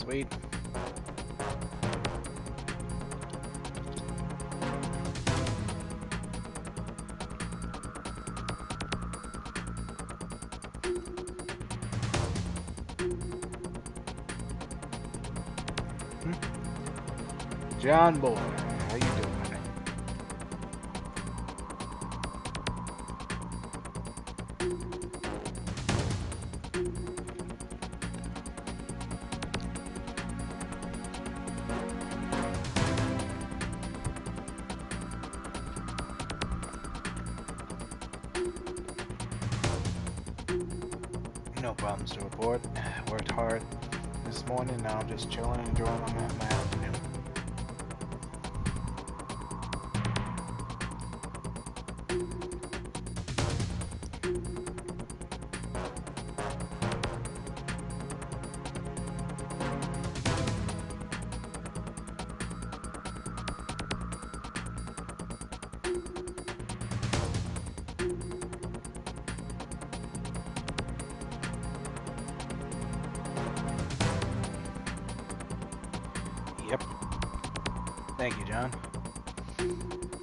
Sweet. John Boy, how you doing? No problems to report. Worked hard this morning. Now I'm just chilling, enjoying my afternoon. Yep. Thank you, John.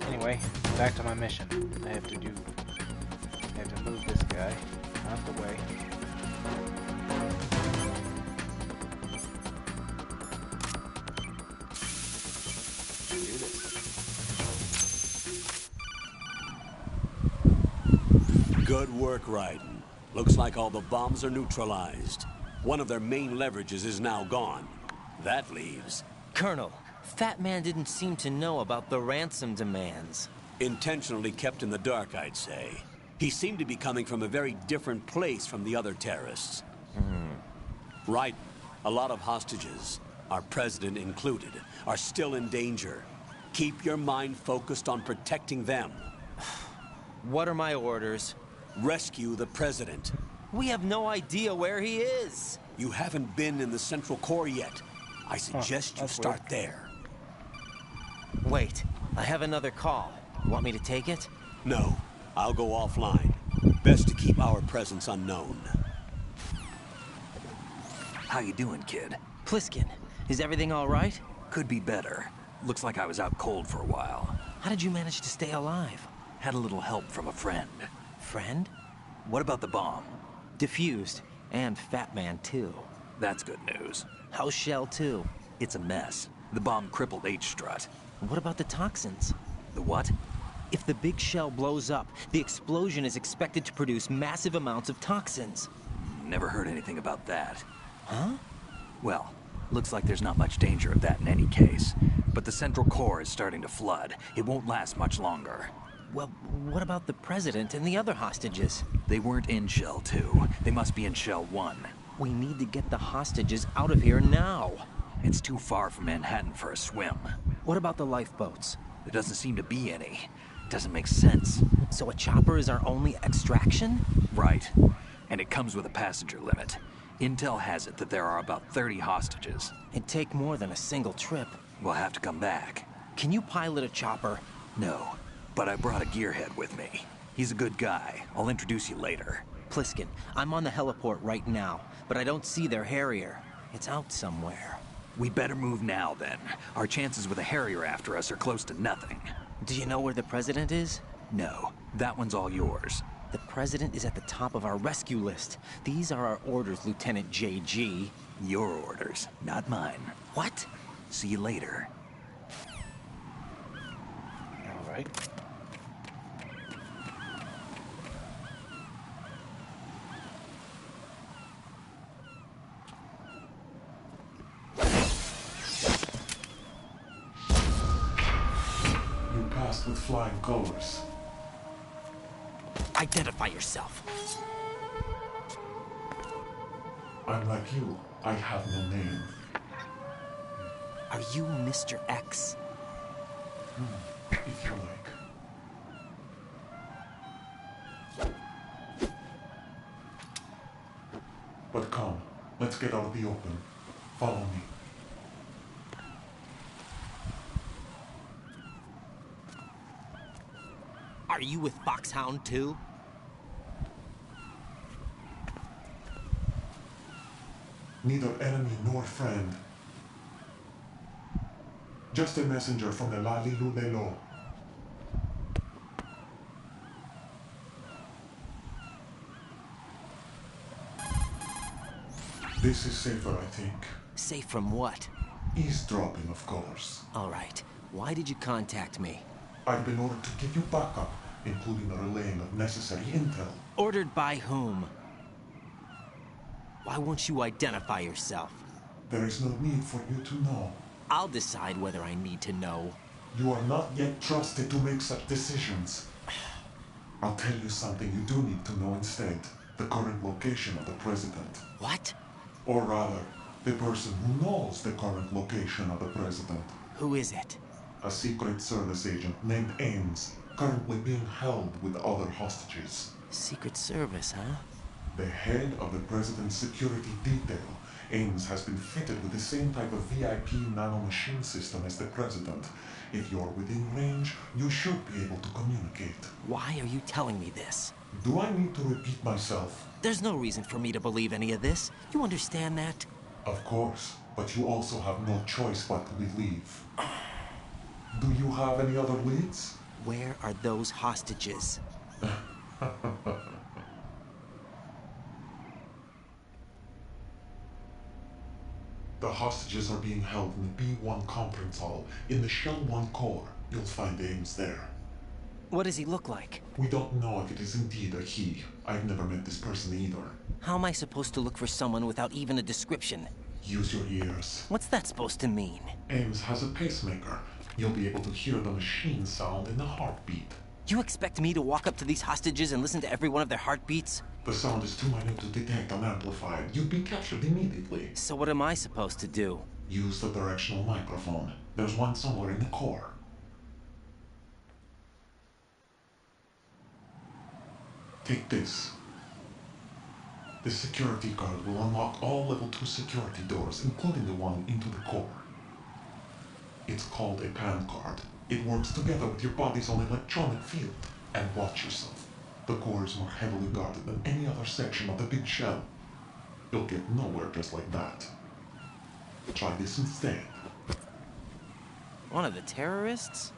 Anyway, back to my mission. I have to move this guy out the way. Do this. Good work, Raiden. Looks like all the bombs are neutralized. One of their main leverages is now gone. That leaves... Colonel, Fat Man didn't seem to know about the ransom demands. Intentionally kept in the dark, I'd say. He seemed to be coming from a very different place from the other terrorists. Right. A lot of hostages, our president included, are still in danger. Keep your mind focused on protecting them. What are my orders? Rescue the president. We have no idea where he is. You haven't been in the Central Core yet. I suggest you start there. Wait, I have another call. Want me to take it? No, I'll go offline. Best to keep our presence unknown. How you doing, kid? Pliskin, is everything all right? Could be better. Looks like I was out cold for a while. How did you manage to stay alive? Had a little help from a friend. Friend? What about the bomb? Defused. And Fat Man, too. That's good news. How's Shell, too? It's a mess. The bomb crippled H-Strut. What about the toxins? The what? If the big shell blows up, the explosion is expected to produce massive amounts of toxins. Never heard anything about that. Huh? Well, looks like there's not much danger of that in any case. But the Central Core is starting to flood. It won't last much longer. Well, what about the president and the other hostages? They weren't in Shell 2. They must be in Shell 1. We need to get the hostages out of here now. It's too far from Manhattan for a swim. What about the lifeboats? There doesn't seem to be any. Doesn't make sense. So a chopper is our only extraction? Right. And it comes with a passenger limit. Intel has it that there are about 30 hostages. It'd take more than a single trip. We'll have to come back. Can you pilot a chopper? No, but I brought a gearhead with me. He's a good guy. I'll introduce you later. Pliskin, I'm on the heliport right now, but I don't see their Harrier. It's out somewhere. We better move now, then. Our chances with a Harrier after us are close to nothing. Do you know where the president is? No, that one's all yours. The president is at the top of our rescue list. These are our orders, Lieutenant JG. Your orders, not mine. What? See you later. All right. With flying colors. Identify yourself. I'm like you. I have no name. Are you Mr. X? If you like. But come, let's get out of the open. Follow me. Are you with Foxhound too? Neither enemy nor friend. Just a messenger from the Lali Lulelo. This is safer, I think. Safe from what? Eavesdropping, of course. All right. Why did you contact me? I've been ordered to give you backup, including the relaying of necessary intel. Ordered by whom? Why won't you identify yourself? There is no need for you to know. I'll decide whether I need to know. You are not yet trusted to make such decisions. I'll tell you something you do need to know instead. The current location of the president. What? Or rather, the person who knows the current location of the president. Who is it? A Secret Service agent named Ames, currently being held with other hostages. Secret Service, huh? The head of the president's security detail, Ames, has been fitted with the same type of VIP nanomachine system as the president. If you're within range, you should be able to communicate. Why are you telling me this? Do I need to repeat myself? There's no reason for me to believe any of this. You understand that? Of course, but you also have no choice but to believe. Do you have any other leads? Where are those hostages? The hostages are being held in the B1 conference hall in the Shell 1 core. You'll find Ames there. What does he look like? We don't know if it is indeed a he. I've never met this person either. How am I supposed to look for someone without even a description? Use your ears. What's that supposed to mean? Ames has a pacemaker. You'll be able to hear the machine sound in the heartbeat. You expect me to walk up to these hostages and listen to every one of their heartbeats? The sound is too minute to detect and amplify it. You'd be captured immediately. So what am I supposed to do? Use the directional microphone. There's one somewhere in the core. Take this. The security card will unlock all level 2 security doors, including the one into the core. It's called a PAN card. It works together with your body's own electronic field. And watch yourself. The core is more heavily guarded than any other section of the big shell. You'll get nowhere just like that. Try this instead. One of the terrorists?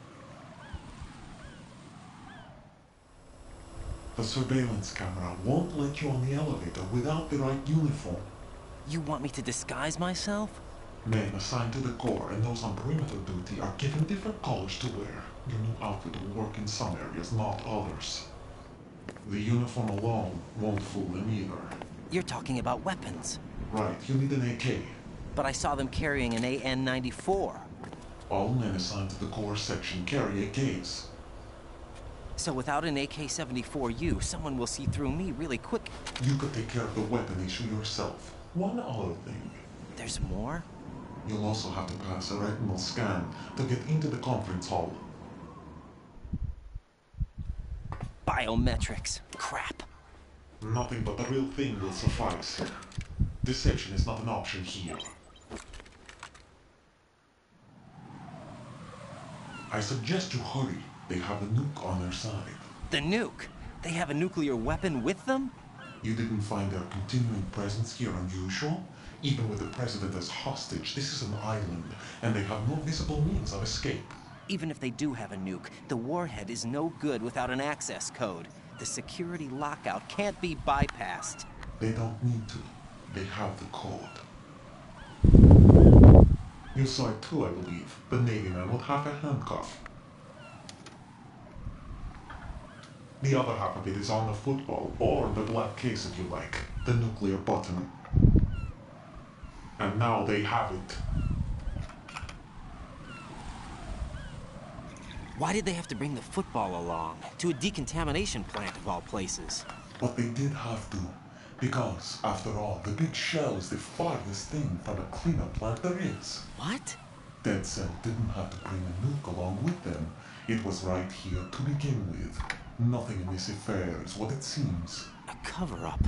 The surveillance camera won't let you on the elevator without the right uniform. You want me to disguise myself? Men assigned to the core and those on perimeter duty are given different colors to wear. Your new outfit will work in some areas, not others. The uniform alone won't fool them either. You're talking about weapons. Right, you need an AK. But I saw them carrying an AN-94. All men assigned to the core section carry AKs. So without an AK-74U, someone will see through me really quick. You could take care of the weapon issue yourself. One other thing. There's more? You'll also have to pass a retinal scan to get into the conference hall. Biometrics. Crap. Nothing but the real thing will suffice. Deception is not an option here. I suggest you hurry. They have the nuke on their side. The nuke? They have a nuclear weapon with them? You didn't find their continuing presence here unusual? Even with the president as hostage, this is an island, and they have no visible means of escape. Even if they do have a nuke, the warhead is no good without an access code. The security lockout can't be bypassed. They don't need to. They have the code. You saw it too, I believe. The Navy man with half a handcuff. The other half of it is on the football, or the black case if you like. The nuclear button. And now they have it. Why did they have to bring the football along? To a decontamination plant of all places. But they did have to. Because, after all, the big shell is the farthest thing from a cleanup plant there is. What? Dead Cell didn't have to bring a nuke along with them. It was right here to begin with. Nothing in this affair is what it seems. A cover-up?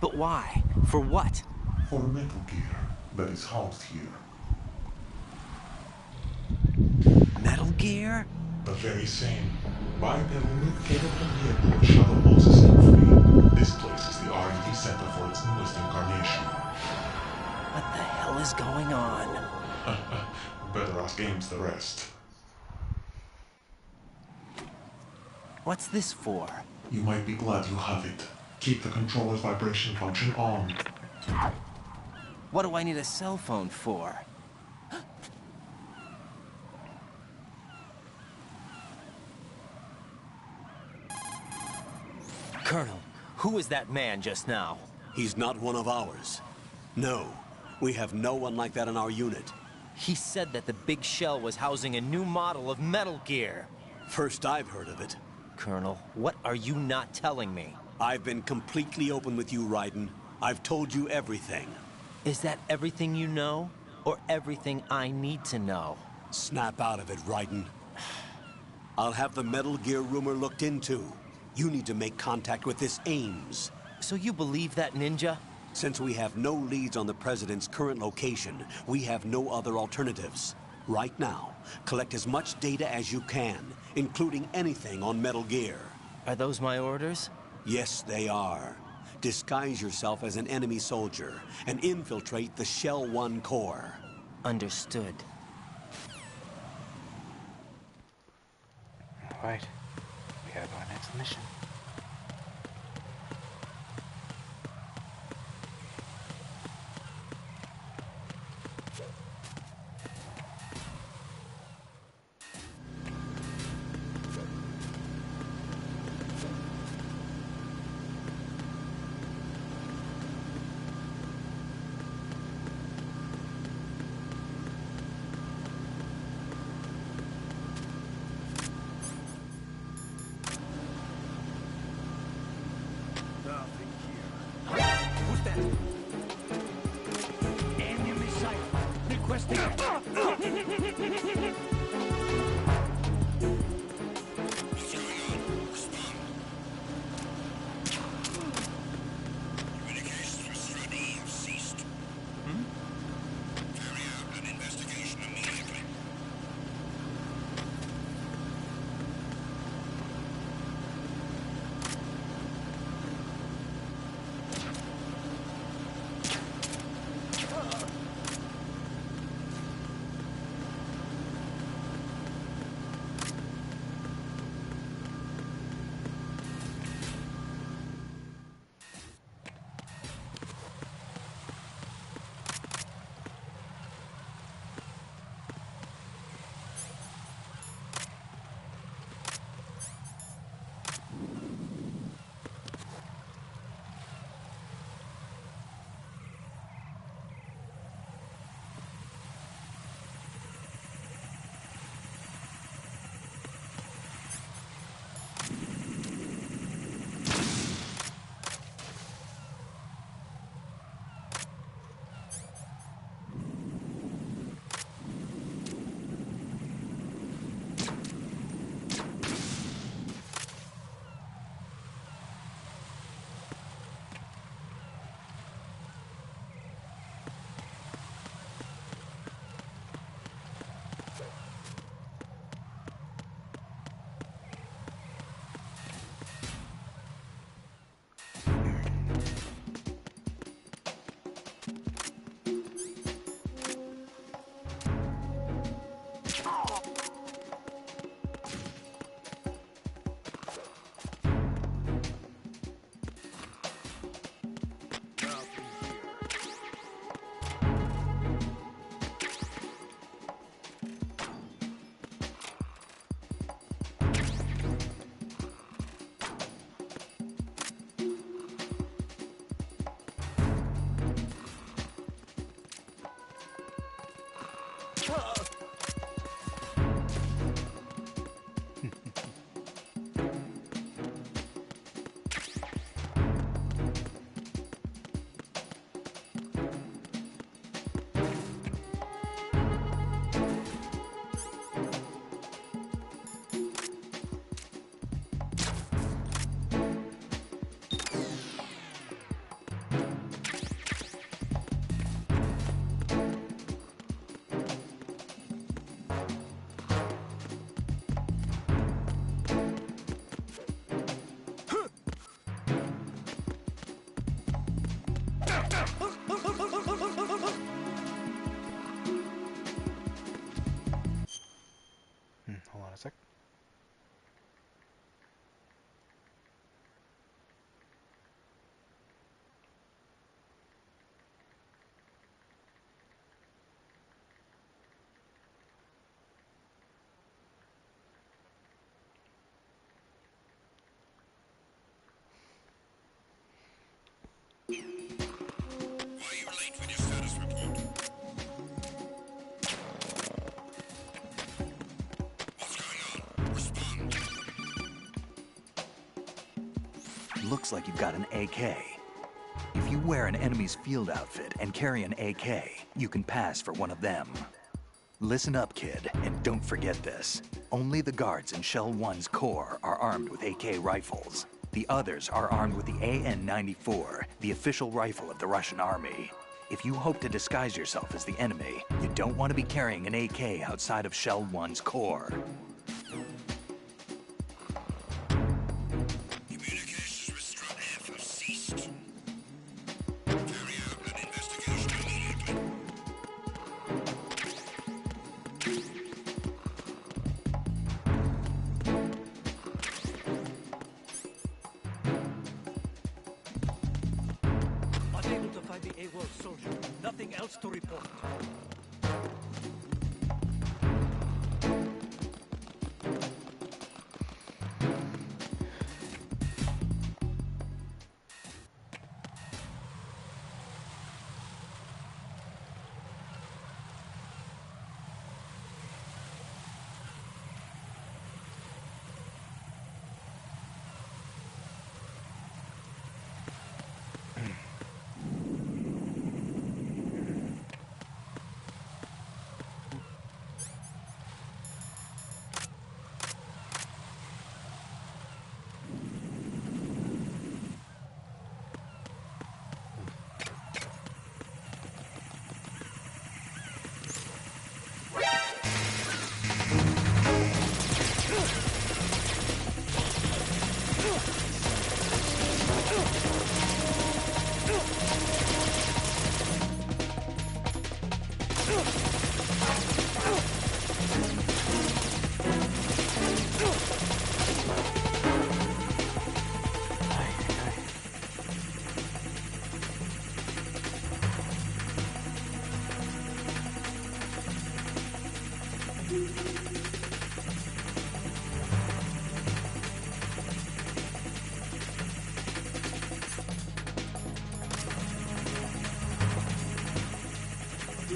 But why? For what? For Metal Gear that is housed here. Metal Gear? The very same. Bipedal nuke-capable vehicle shuttle Moses Infamy. This place is the R&D center for its newest incarnation. What the hell is going on? Better ask Ames against the rest. What's this for? You might be glad you have it. Keep the controller's vibration function on. What do I need a cell phone for? Colonel, who was that man just now? He's not one of ours. No, we have no one like that in our unit. He said that the big shell was housing a new model of Metal Gear. First I've heard of it. Colonel, what are you not telling me? I've been completely open with you, Raiden. I've told you everything. Is that everything you know? Or everything I need to know? Snap out of it, Raiden. I'll have the Metal Gear rumor looked into. You need to make contact with this Ames. So you believe that ninja? Since we have no leads on the President's current location, we have no other alternatives. Right now, collect as much data as you can, including anything on Metal Gear. Are those my orders? Yes, they are. Disguise yourself as an enemy soldier and infiltrate the Shell 1 core. Understood. Alright, we have our next mission. Who's that? Enemy sight. Requesting. Communications from Sradin ceased. Carry out an investigation immediately. looks like you've got an AK. If you wear an enemy's field outfit and carry an AK, you can pass for one of them. Listen up, kid, and don't forget this. Only the guards in Shell 1's core are armed with AK rifles. The others are armed with the AN-94, the official rifle of the Russian army. If you hope to disguise yourself as the enemy, you don't want to be carrying an AK outside of Shell 1's core. Communications with Strut F have ceased. Carry out an investigation immediately. Unable to find the AWOL soldier. Nothing else to report.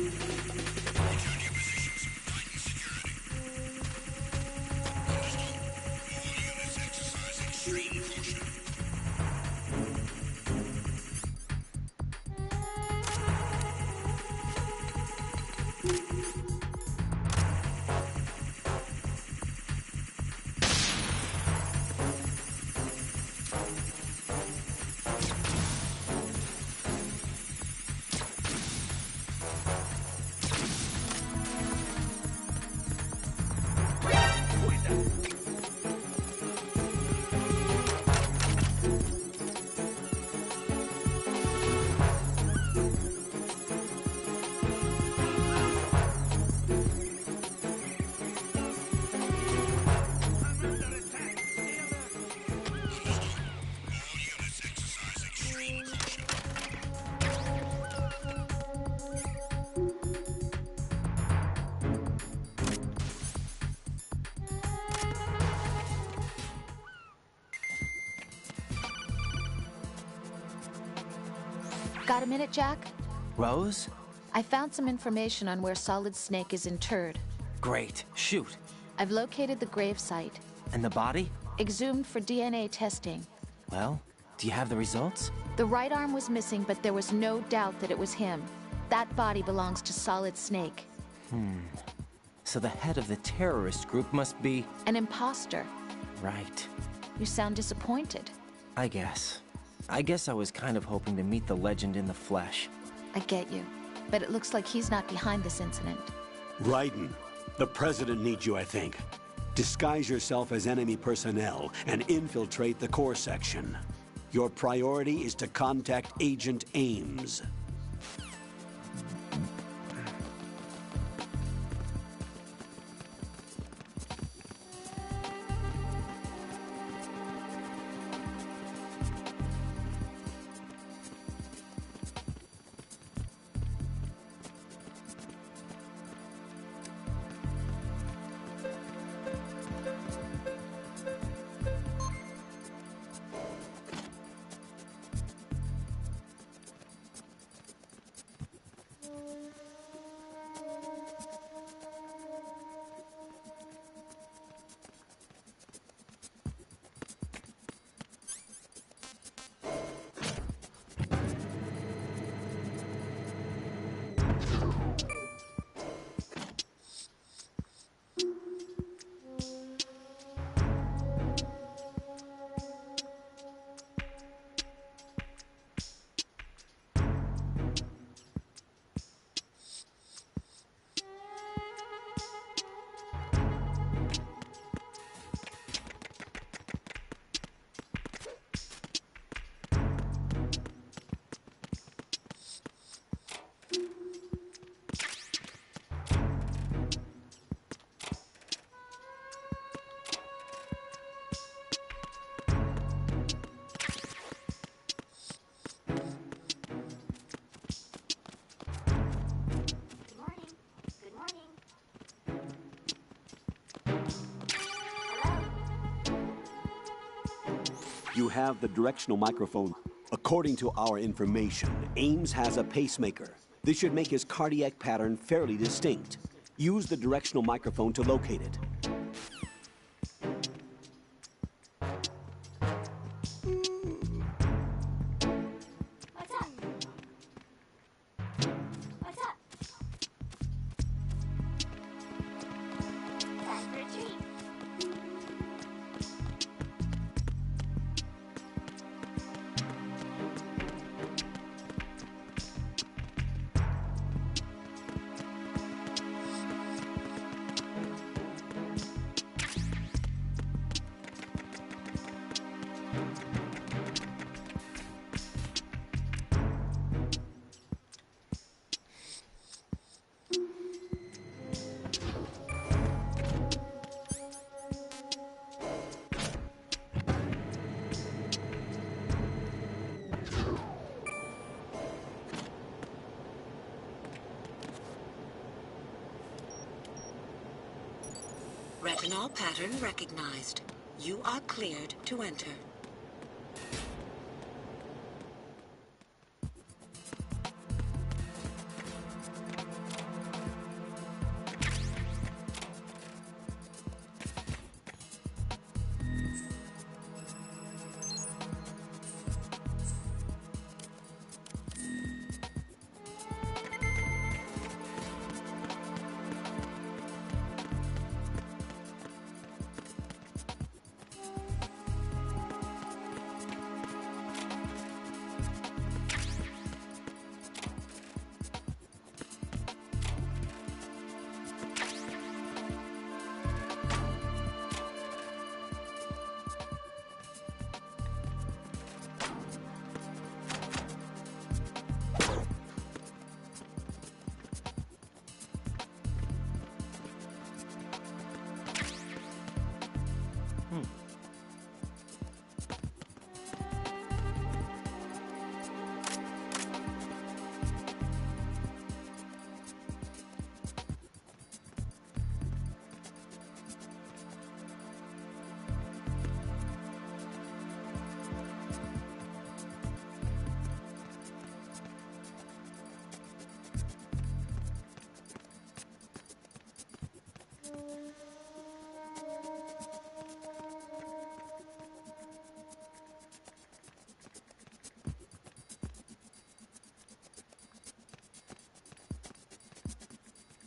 Return to your positions. Tighten security. Understood. All units exercise extreme caution. All units exercise extreme caution. Got a minute, Jack? Rose? I found some information on where Solid Snake is interred. Great. Shoot. I've located the grave site, And the body? exhumed for DNA testing. Well, do you have the results? The right arm was missing, but there was no doubt that it was him. That body belongs to Solid Snake. So the head of the terrorist group must be... An imposter. Right. You sound disappointed. I guess. I guess I was kind of hoping to meet the legend in the flesh. I get you. But it looks like he's not behind this incident. Raiden, the president needs you, I think. Disguise yourself as enemy personnel and infiltrate the core section. Your priority is to contact Agent Ames. You have the directional microphone. According to our information, Ames has a pacemaker. This should make his cardiac pattern fairly distinct. Use the directional microphone to locate it. What's up? What's up? Time for a treat. Retinol pattern recognized. You are cleared to enter.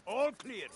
All clear.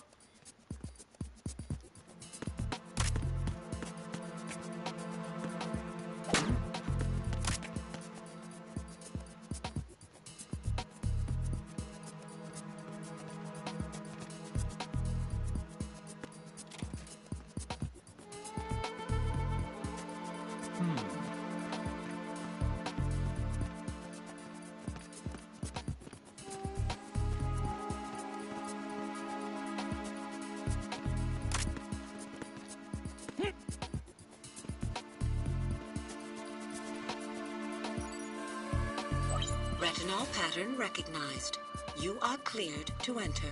Retinol pattern recognized. You are cleared to enter.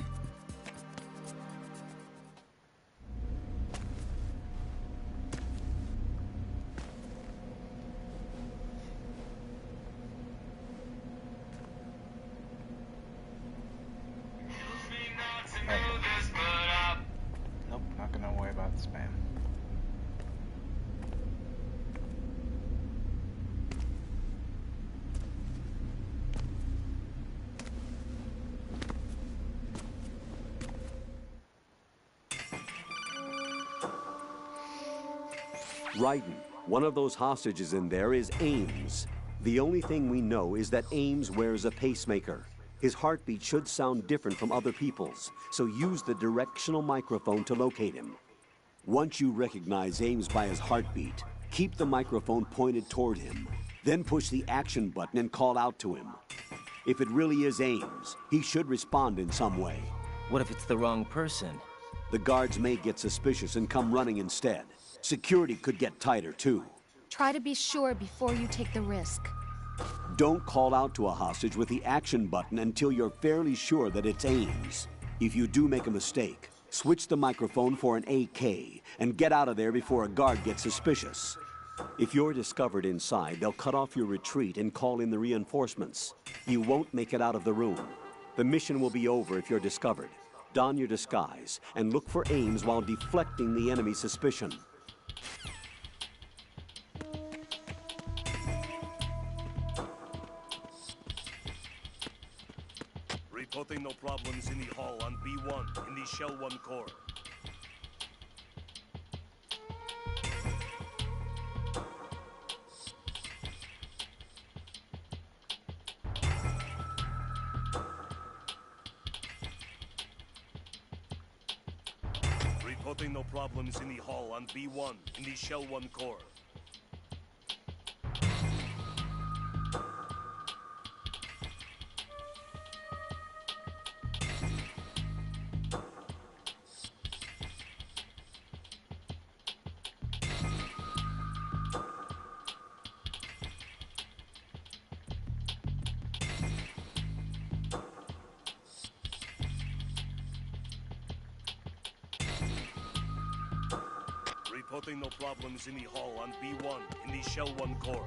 Nope, not gonna worry about the spam. Raiden, one of those hostages in there is Ames. The only thing we know is that Ames wears a pacemaker. His heartbeat should sound different from other people's, so use the directional microphone to locate him. Once you recognize Ames by his heartbeat, keep the microphone pointed toward him. Then push the action button and call out to him. If it really is Ames, he should respond in some way. What if it's the wrong person? The guards may get suspicious and come running instead. Security could get tighter, too. Try to be sure before you take the risk. Don't call out to a hostage with the action button until you're fairly sure that it's Ames. If you do make a mistake, switch the microphone for an AK and get out of there before a guard gets suspicious. If you're discovered inside, they'll cut off your retreat and call in the reinforcements. You won't make it out of the room. The mission will be over if you're discovered. Don your disguise and look for Ames while deflecting the enemy's suspicion. Reporting no problems in the hall on B1 in the Shell 1 core. Reporting no problems in the hall on B1 in the Shell 1 core. Reporting no problems in the hall on B1 in the Shell 1 core.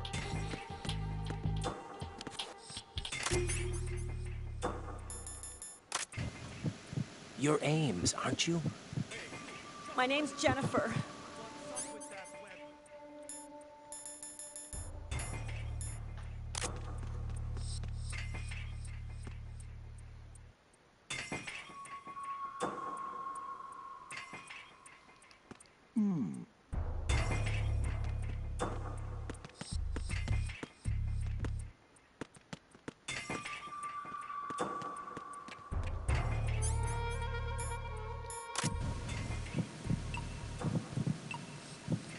You're Ames, aren't you? My name's Jennifer.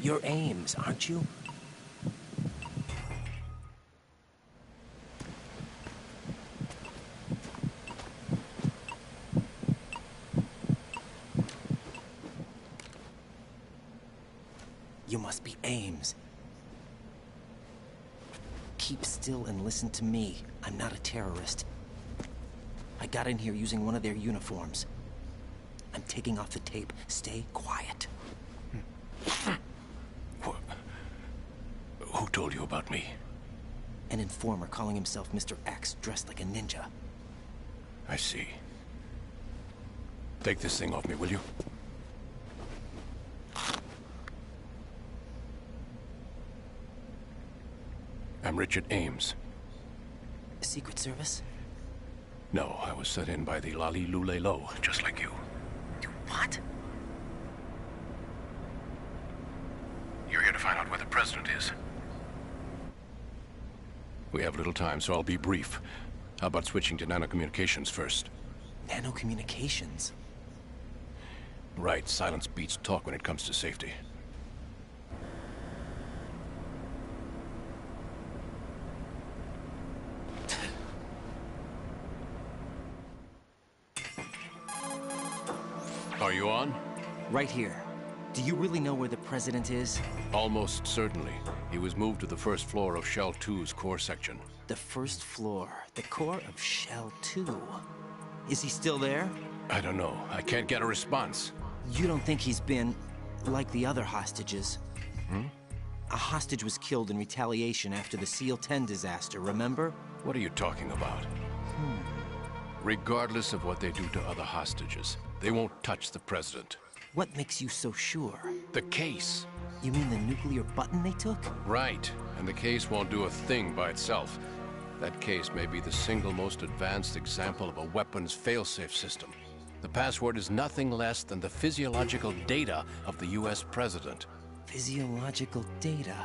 You're Ames, aren't you? You must be Ames. Keep still and listen to me. I'm not a terrorist. I got in here using one of their uniforms. I'm taking off the tape. Stay quiet. Who told you about me? An informer calling himself Mr. X, dressed like a ninja. I see. Take this thing off me, will you? I'm Richard Ames. Secret Service? No, I was sent in by the Lali Lule Lo, just like you. What? You're here to find out where the president is. We have little time, so I'll be brief. How about switching to nanocommunications first? Nanocommunications? Right, silence beats talk when it comes to safety. Are you on? Right here. Do you really know where the president is? Almost certainly. He was moved to the first floor of Shell 2's core section. The first floor. The core of Shell 2. Is he still there? I don't know. I can't get a response. You don't think he's been like the other hostages? Hmm? A hostage was killed in retaliation after the SEAL 10 disaster, remember? What are you talking about? Regardless of what they do to other hostages, they won't touch the president. What makes you so sure? The case. You mean the nuclear button they took? Right. And the case won't do a thing by itself. That case may be the single most advanced example of a weapons failsafe system. The password is nothing less than the physiological data of the US president. Physiological data.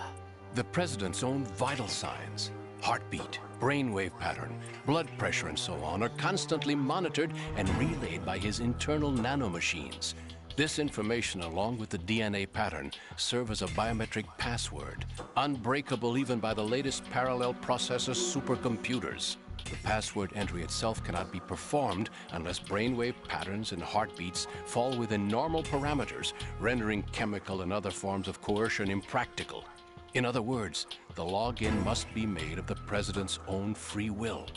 The president's own vital signs, heartbeat, brainwave pattern, blood pressure, and so on, are constantly monitored and relayed by his internal nanomachines. This information, along with the DNA pattern, serve as a biometric password, unbreakable even by the latest parallel processor supercomputers. The password entry itself cannot be performed unless brainwave patterns and heartbeats fall within normal parameters, rendering chemical and other forms of coercion impractical. In other words, the login must be made of the president's own free will.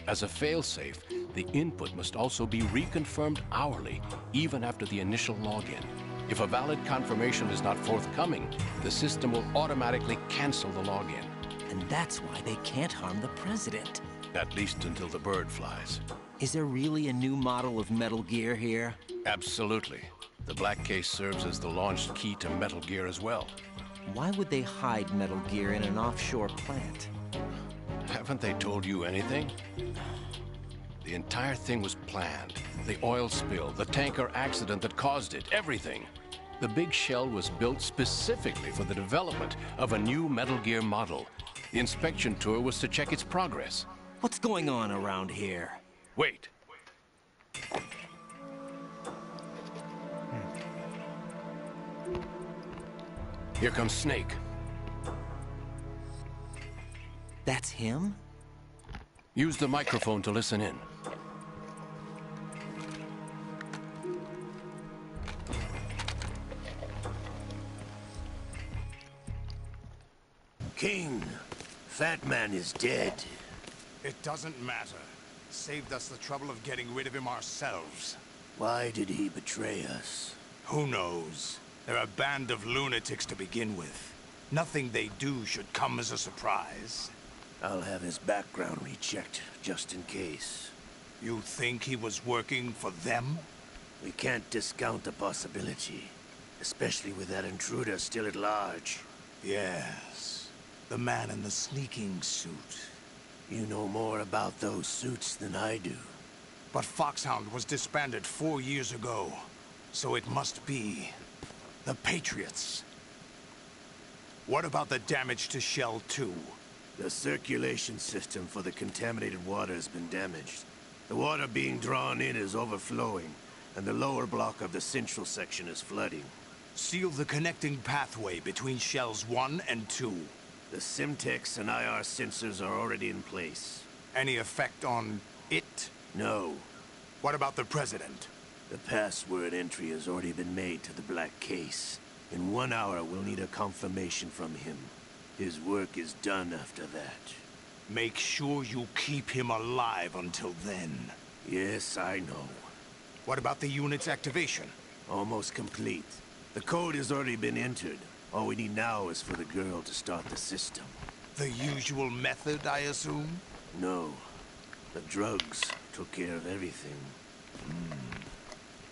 As a failsafe, the input must also be reconfirmed hourly, even after the initial login. If a valid confirmation is not forthcoming, the system will automatically cancel the login. And that's why they can't harm the president. At least until the bird flies. Is there really a new model of Metal Gear here? Absolutely. The black case serves as the launch key to Metal Gear as well. Why would they hide Metal Gear in an offshore plant? Haven't they told you anything? The entire thing was planned. The oil spill, the tanker accident that caused it, everything. The big shell was built specifically for the development of a new Metal Gear model. The inspection tour was to check its progress. What's going on around here? Wait. Here comes Snake. That's him? Use the microphone to listen in. King, Fat Man is dead. It doesn't matter. Saved us the trouble of getting rid of him ourselves. Why did he betray us? Who knows? They're a band of lunatics to begin with. Nothing they do should come as a surprise. I'll have his background rechecked, just in case. You think he was working for them? We can't discount the possibility. Especially with that intruder still at large. Yes. The man in the sneaking suit. You know more about those suits than I do. But Foxhound was disbanded 4 years ago. So it must be the Patriots. What about the damage to Shell 2? The circulation system for the contaminated water has been damaged. The water being drawn in is overflowing, and the lower block of the central section is flooding. Seal the connecting pathway between Shells 1 and 2. The Simtex and IR sensors are already in place. Any effect on it? No. What about the President? The password entry has already been made to the black case. In 1 hour, we'll need a confirmation from him. His work is done after that. Make sure you keep him alive until then. Yes, I know. What about the unit's activation? Almost complete. The code has already been entered. All we need now is for the girl to start the system. The usual method, I assume? No. The drugs took care of everything.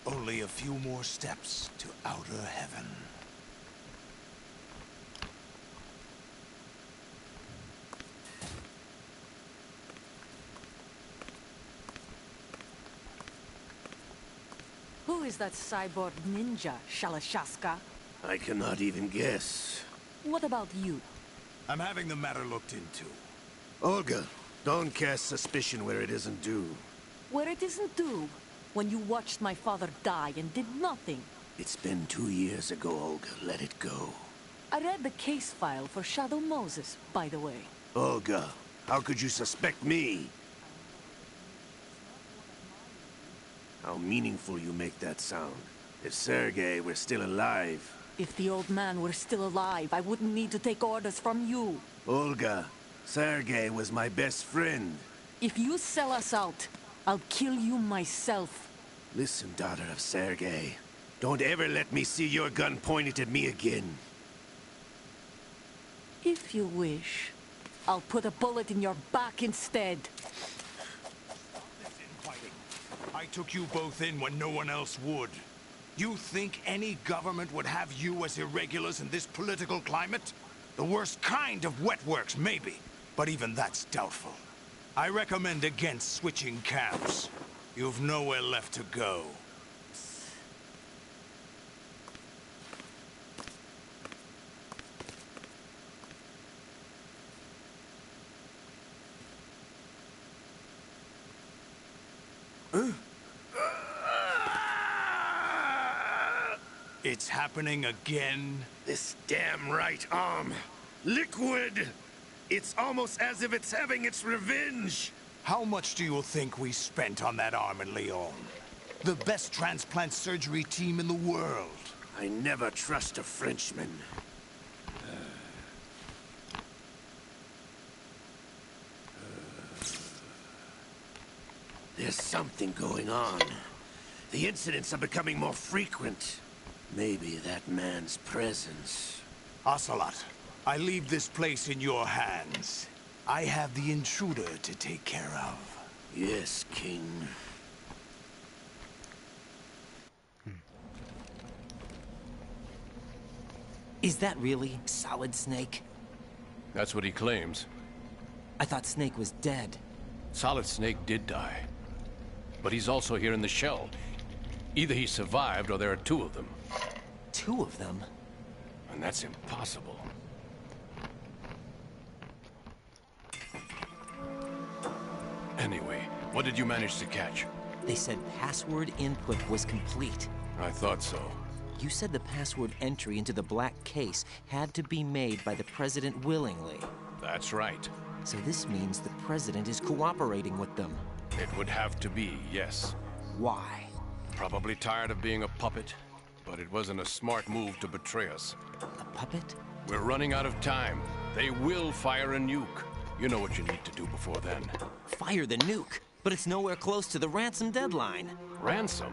Only a few more steps to outer heaven. Who is that cyborg ninja, Shalashaska? I cannot even guess. What about you? I'm having the matter looked into. Olga, don't cast suspicion where it isn't due. Where it isn't due? When you watched my father die and did nothing. It's been 2 years ago, Olga. Let it go. I read the case file for Shadow Moses, by the way. Olga, how could you suspect me? How meaningful you make that sound. If Sergei were still alive... If the old man were still alive, I wouldn't need to take orders from you. Olga, Sergei was my best friend. If you sell us out, I'll kill you myself. Listen, daughter of Sergei. Don't ever let me see your gun pointed at me again. If you wish, I'll put a bullet in your back instead. I took you both in when no one else would. You think any government would have you as irregulars in this political climate? The worst kind of wet works, maybe. But even that's doubtful. I recommend against switching camps. You've nowhere left to go. It's happening again? This damn right arm. Liquid! It's almost as if it's having its revenge! How much do you think we spent on that arm in Lyon? The best transplant surgery team in the world. I never trust a Frenchman. There's something going on. The incidents are becoming more frequent. Maybe that man's presence. Ocelot, I leave this place in your hands. I have the intruder to take care of. Yes, King. Is that really Solid Snake? That's what he claims. I thought Snake was dead. Solid Snake did die. But he's also here in the shell. Either he survived or there are two of them. Two of them? And that's impossible. Anyway, what did you manage to catch? They said password input was complete. I thought so. You said the password entry into the black case had to be made by the President willingly. That's right. So this means the President is cooperating with them. It would have to be, yes. Why? Probably tired of being a puppet, but it wasn't a smart move to betray us. A puppet? We're running out of time. They will fire a nuke. You know what you need to do before then. Fire the nuke? But it's nowhere close to the ransom deadline. Ransom?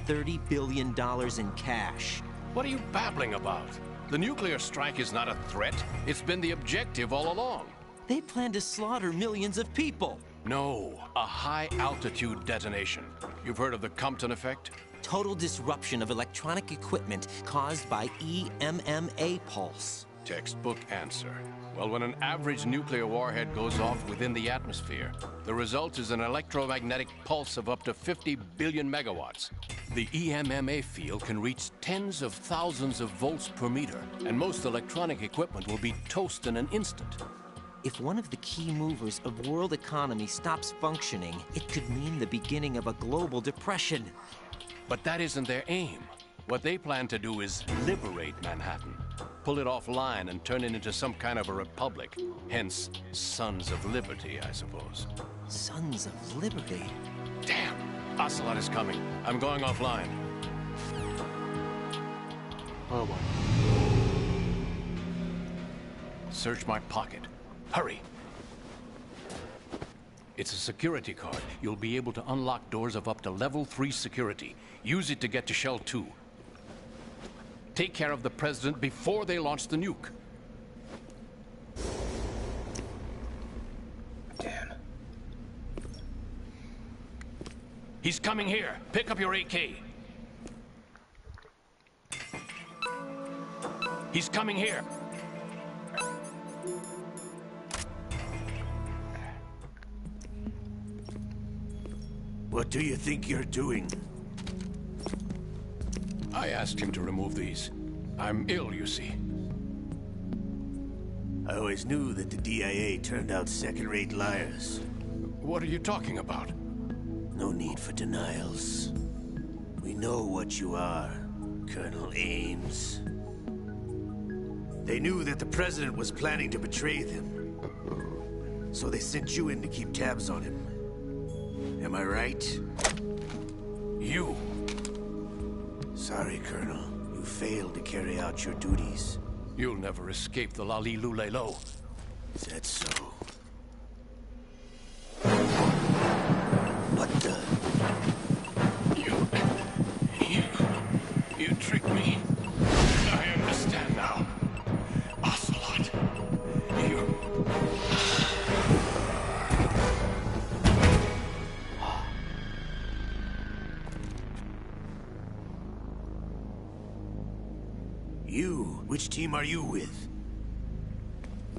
$30 billion in cash. What are you babbling about? The nuclear strike is not a threat. It's been the objective all along. They plan to slaughter millions of people. No, a high-altitude detonation. You've heard of the Compton effect? Total disruption of electronic equipment caused by EMMA pulse. Textbook answer. Well, when an average nuclear warhead goes off within the atmosphere, the result is an electromagnetic pulse of up to 50 billion megawatts. The EMMA field can reach tens of thousands of volts per meter, and most electronic equipment will be toast in an instant. If one of the key movers of world economy stops functioning, it could mean the beginning of a global depression. But that isn't their aim. What they plan to do is liberate Manhattan. Pull it offline and turn it into some kind of a republic. Hence, Sons of Liberty, I suppose. Sons of Liberty? Damn! Ocelot is coming. I'm going offline. Oh boy. Search my pocket. Hurry! It's a security card. You'll be able to unlock doors of up to level 3 security. Use it to get to Shell 2. Take care of the President before they launch the nuke. Damn. He's coming here. Pick up your AK. He's coming here. What do you think you're doing? I asked him to remove these. I'm ill, you see. I always knew that the DIA turned out second-rate liars. What are you talking about? No need for denials. We know what you are, Colonel Ames. They knew that the President was planning to betray them. So they sent you in to keep tabs on him. Am I right? You. Sorry, Colonel. You failed to carry out your duties. You'll never escape the Lali-Lulelo. Is that so? What the? You tricked me. I understand now. Ocelot. You? Which team are you with?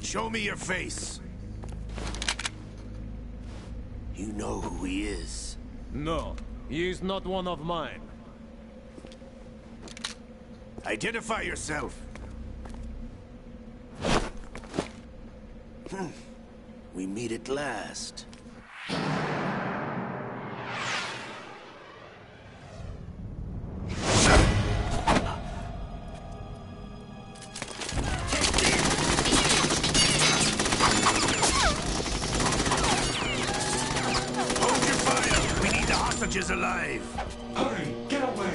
Show me your face. You know who he is. No, he is not one of mine. Identify yourself. We meet at last. Vultures alive! Hurry! Get away!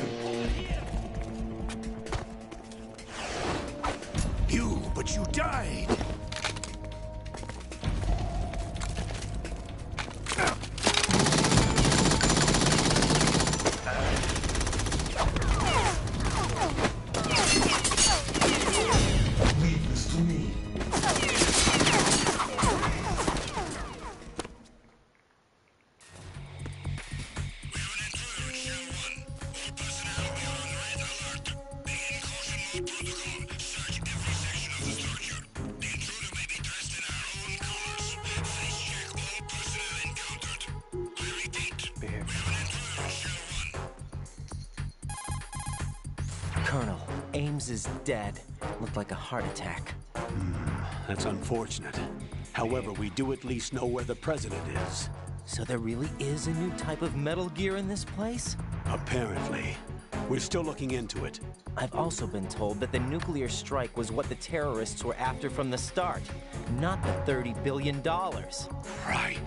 But you died! Leave this to me. Colonel, Ames is dead. Looked like a heart attack. That's unfortunate. However, we do at least know where the president is. So there really is a new type of Metal Gear in this place? Apparently. We're still looking into it. I've also been told that the nuclear strike was what the terrorists were after from the start, not the $30 billion. Right.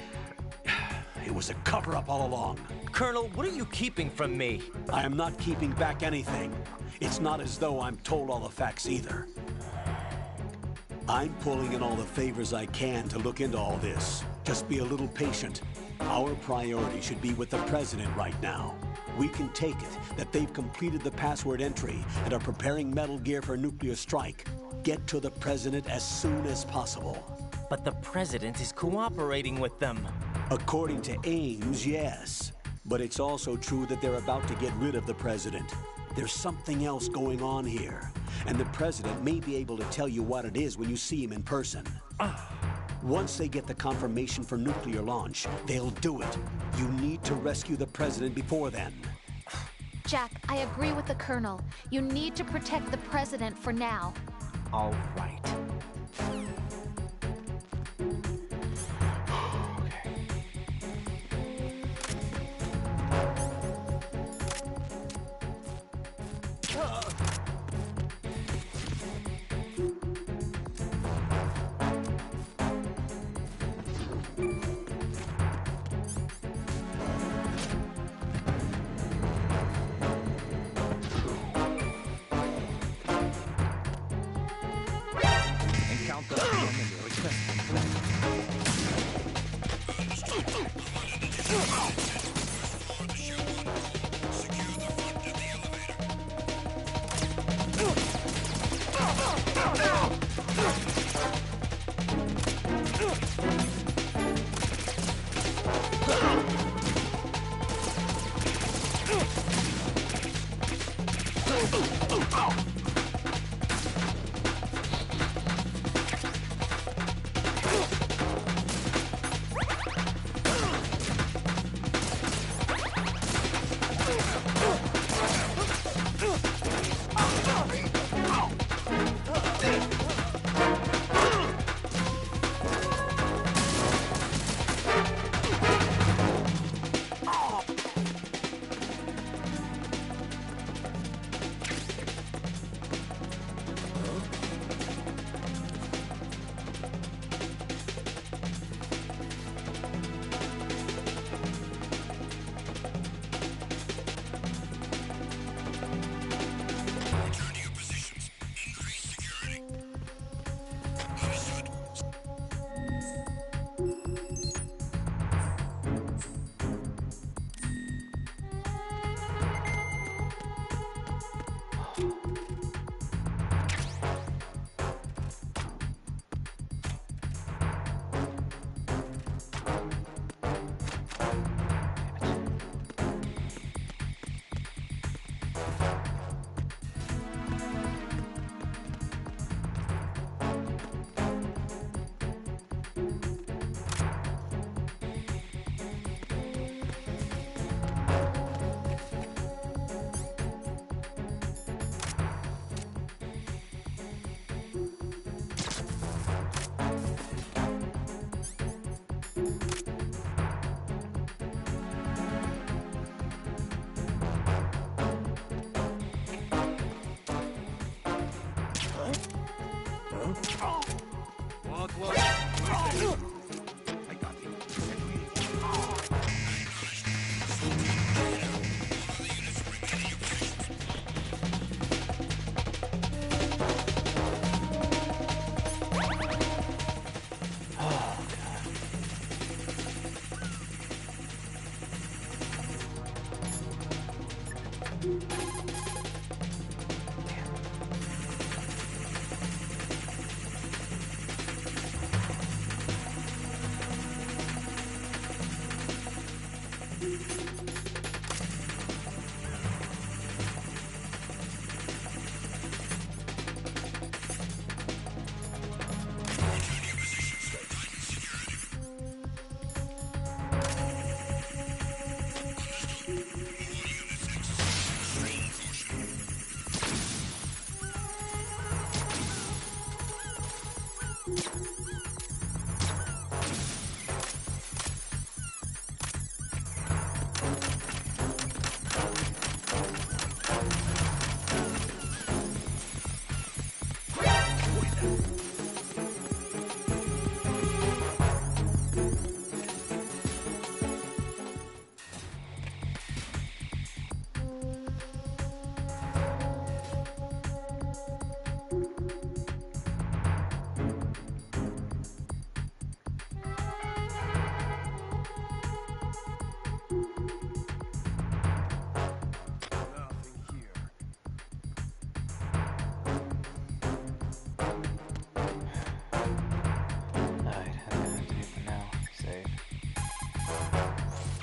It was a cover-up all along. Colonel, what are you keeping from me? I am not keeping back anything. It's not as though I'm told all the facts either. I'm pulling in all the favors I can to look into all this. Just be a little patient. Our priority should be with the president right now. We can take it that they've completed the password entry and are preparing Metal Gear for a nuclear strike. Get to the president as soon as possible. But the president is cooperating with them. According to Ames, yes. But it's also true that they're about to get rid of the president. There's something else going on here. And the president may be able to tell you what it is when you see him in person. Once they get the confirmation for nuclear launch, they'll do it. You need to rescue the president before then. Jack, I agree with the Colonel. You need to protect the president for now. All right.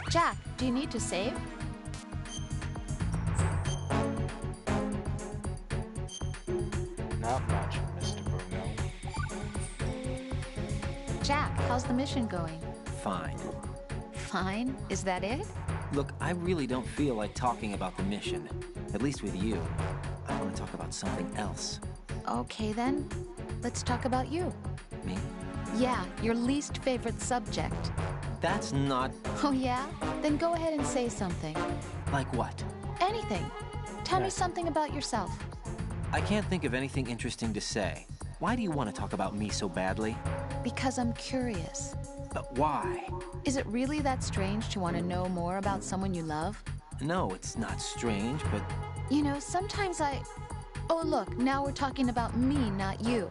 Jack, do you need to save? Not much, Mr. Bruno. Jack, how's the mission going? Fine. Fine? Is that it? Look, I really don't feel like talking about the mission. At least with you. I want to talk about something else. Okay then, let's talk about you. Me? Yeah, your least favorite subject. That's not... Oh yeah? Then go ahead and say something. Like what? Anything. Tell me something about yourself. I can't think of anything interesting to say. Why do you want to talk about me so badly? Because I'm curious. But why? Is it really that strange to want to know more about someone you love? No, it's not strange, but... You know, sometimes Oh, look, now we're talking about me, not you.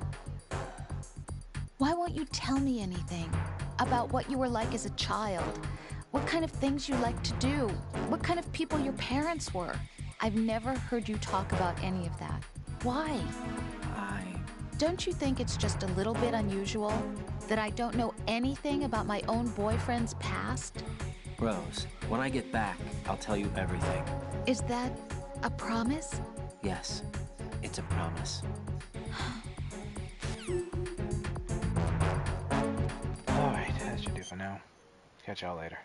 Why won't you tell me anything? About what you were like as a child? What kind of things you like to do? What kind of people your parents were? I've never heard you talk about any of that. Why? Don't you think it's just a little bit unusual that I don't know anything about my own boyfriend's past? Rose, when I get back, I'll tell you everything. Is that a promise? Yes, it's a promise. Alright, that should do for now. Catch y'all later.